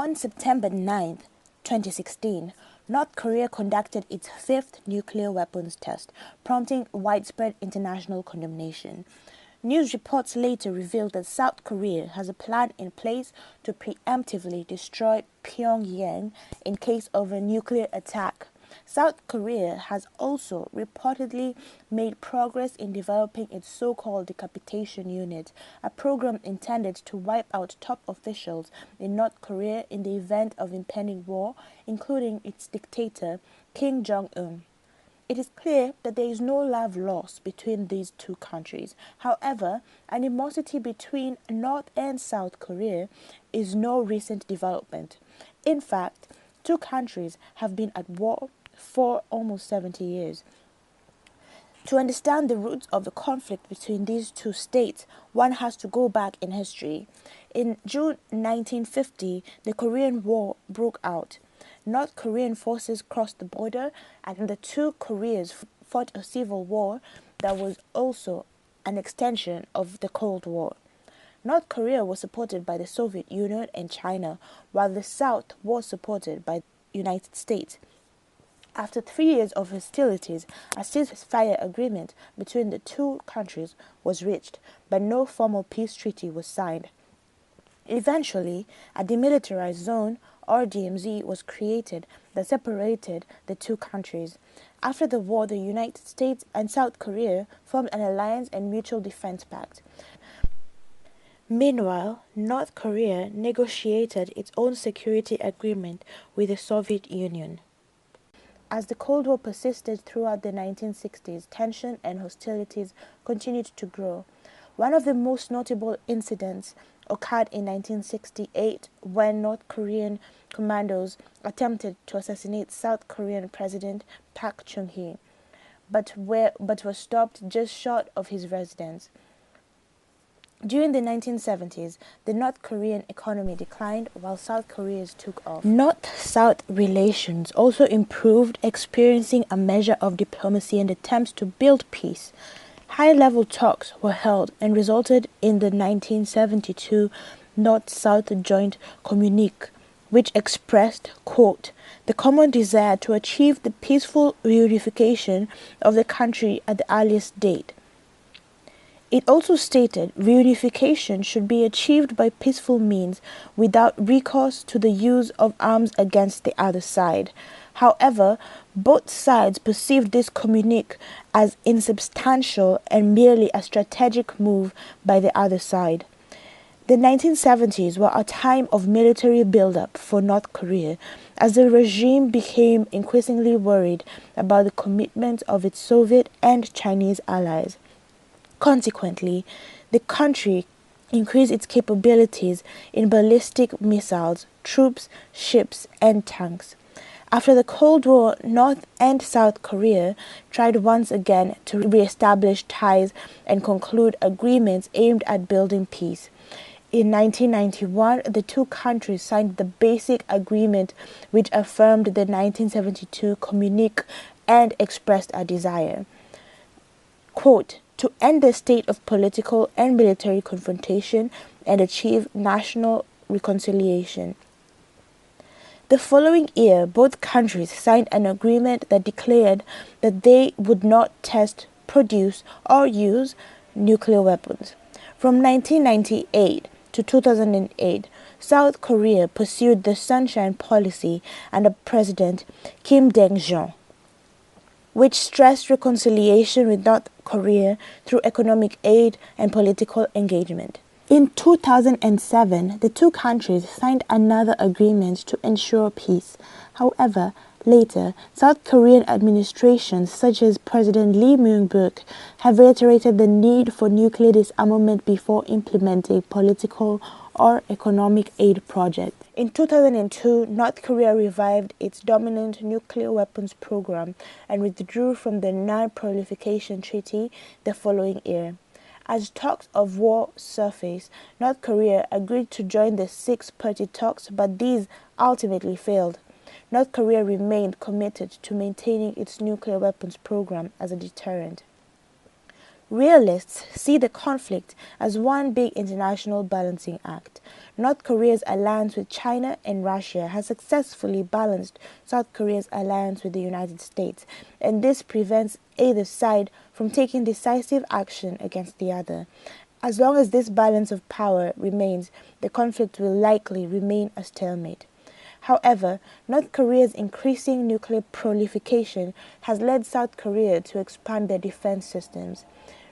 On September 9, 2016, North Korea conducted its fifth nuclear weapons test, prompting widespread international condemnation. News reports later revealed that South Korea has a plan in place to preemptively destroy Pyongyang in case of a nuclear attack. South Korea has also reportedly made progress in developing its so-called decapitation unit, a program intended to wipe out top officials in North Korea in the event of impending war, including its dictator, Kim Jong-un. It is clear that there is no love lost between these two countries. However, animosity between North and South Korea is no recent development. In fact, two countries have been at war for almost 70 years. To understand the roots of the conflict between these two states, one has to go back in history. In June 1950, the Korean War broke out. North Korean forces crossed the border, and the two Koreas fought a civil war that was also an extension of the Cold War. North Korea was supported by the Soviet Union and China, while the South was supported by the United States. After 3 years of hostilities, a ceasefire agreement between the two countries was reached, but no formal peace treaty was signed. Eventually, a demilitarized zone, or DMZ, was created that separated the two countries. After the war, the United States and South Korea formed an alliance and mutual defense pact. Meanwhile, North Korea negotiated its own security agreement with the Soviet Union. As the Cold War persisted throughout the 1960s, tension and hostilities continued to grow. One of the most notable incidents occurred in 1968 when North Korean commandos attempted to assassinate South Korean President Park Chung-hee, but were stopped just short of his residence. During the 1970s, the North Korean economy declined while South Korea's took off. North-South relations also improved, experiencing a measure of diplomacy and attempts to build peace. High-level talks were held and resulted in the 1972 North-South Joint COMMUNIQUÉ, which expressed, quote, the common desire to achieve the peaceful reunification of the country at the earliest date. It also stated reunification should be achieved by peaceful means without recourse to the use of arms against the other side. However, both sides perceived this communique as insubstantial and merely a strategic move by the other side. The 1970s were a time of military buildup for North Korea as the regime became increasingly worried about the commitment of its Soviet and Chinese allies. Consequently, the country increased its capabilities in ballistic missiles, troops, ships, and tanks. After the Cold War, North and South Korea tried once again to re-establish ties and conclude agreements aimed at building peace. In 1991, the two countries signed the Basic Agreement, which affirmed the 1972 Communique and expressed a desire, quote, to end the state of political and military confrontation and achieve national reconciliation. The following year, both countries signed an agreement that declared that they would not test, produce, or use nuclear weapons. From 1998 to 2008, South Korea pursued the Sunshine Policy under President Kim Dae-jung, which stressed reconciliation with North Korea through economic aid and political engagement. In 2007, the two countries signed another agreement to ensure peace. However, later, South Korean administrations such as President Lee Myung-bak have reiterated the need for nuclear disarmament before implementing political or economic aid projects. In 2002, North Korea revived its dominant nuclear weapons program and withdrew from the Non-Proliferation Treaty the following year. As talks of war surfaced, North Korea agreed to join the six-party talks, but these ultimately failed. North Korea remained committed to maintaining its nuclear weapons program as a deterrent. Realists see the conflict as one big international balancing act. North Korea's alliance with China and Russia has successfully balanced South Korea's alliance with the United States, and this prevents either side from taking decisive action against the other. As long as this balance of power remains, the conflict will likely remain a stalemate. However, North Korea's increasing nuclear proliferation has led South Korea to expand their defense systems.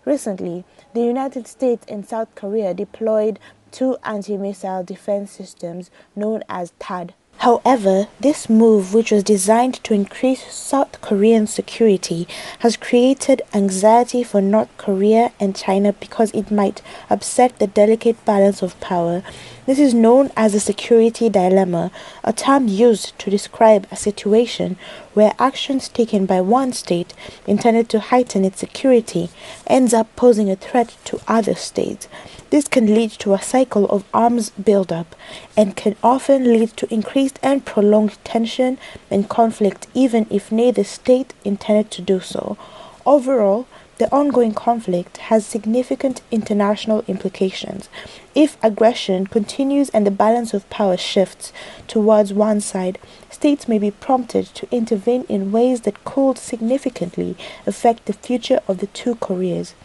Recently, the United States and South Korea deployed two anti-missile defense systems known as THAAD. However, this move, which was designed to increase South Korean security, has created anxiety for North Korea and China because it might upset the delicate balance of power. This is known as a security dilemma, a term used to describe a situation where actions taken by one state intended to heighten its security ends up posing a threat to other states. This can lead to a cycle of arms buildup and can often lead to increased and prolonged tension and conflict even if neither state intended to do so. Overall, the ongoing conflict has significant international implications. If aggression continues and the balance of power shifts towards one side, states may be prompted to intervene in ways that could significantly affect the future of the two Koreas.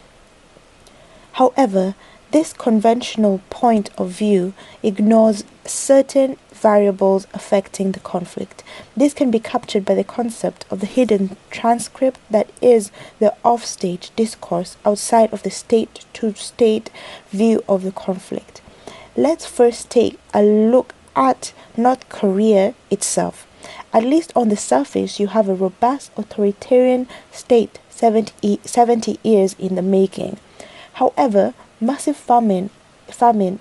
However, this conventional point of view ignores certain variables affecting the conflict. This can be captured by the concept of the hidden transcript, that is, the offstage discourse outside of the state-to-state view of the conflict. Let's first take a look at North Korea itself. At least on the surface, you have a robust authoritarian state 70 years in the making. However, massive famine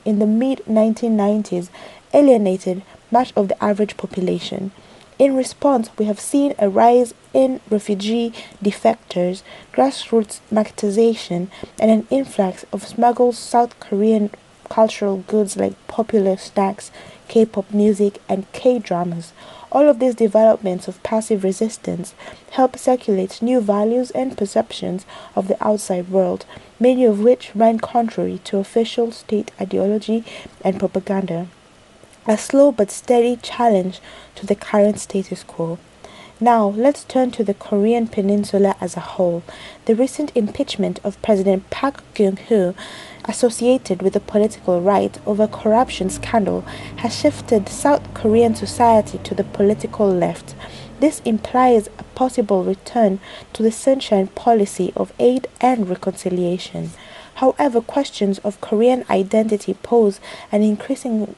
in the mid-1990s alienated much of the average population. In response, we have seen a rise in refugee defectors, grassroots marketization, and an influx of smuggled South Korean cultural goods like popular snacks, K-pop music, and K-dramas. All of these developments of passive resistance help circulate new values and perceptions of the outside world, many of which run contrary to official state ideology and propaganda. A slow but steady challenge to the current status quo. Now, let's turn to the Korean Peninsula as a whole. The recent impeachment of President Park Geun-hye, associated with the political right over corruption scandal, has shifted South Korean society to the political left. This implies a possible return to the sunshine policy of aid and reconciliation. However, questions of Korean identity pose an increasing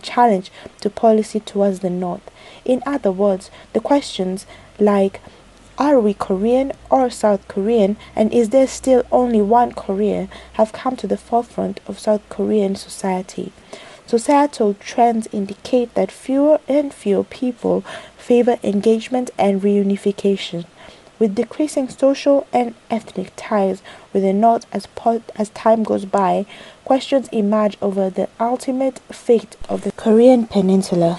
challenge to policy towards the North. In other words, the questions like, are we Korean or South Korean, and is there still only one Korea, have come to the forefront of South Korean society. Societal trends indicate that fewer and fewer people favor engagement and reunification. With decreasing social and ethnic ties with the North as time goes by, questions emerge over the ultimate fate of the Korean Peninsula.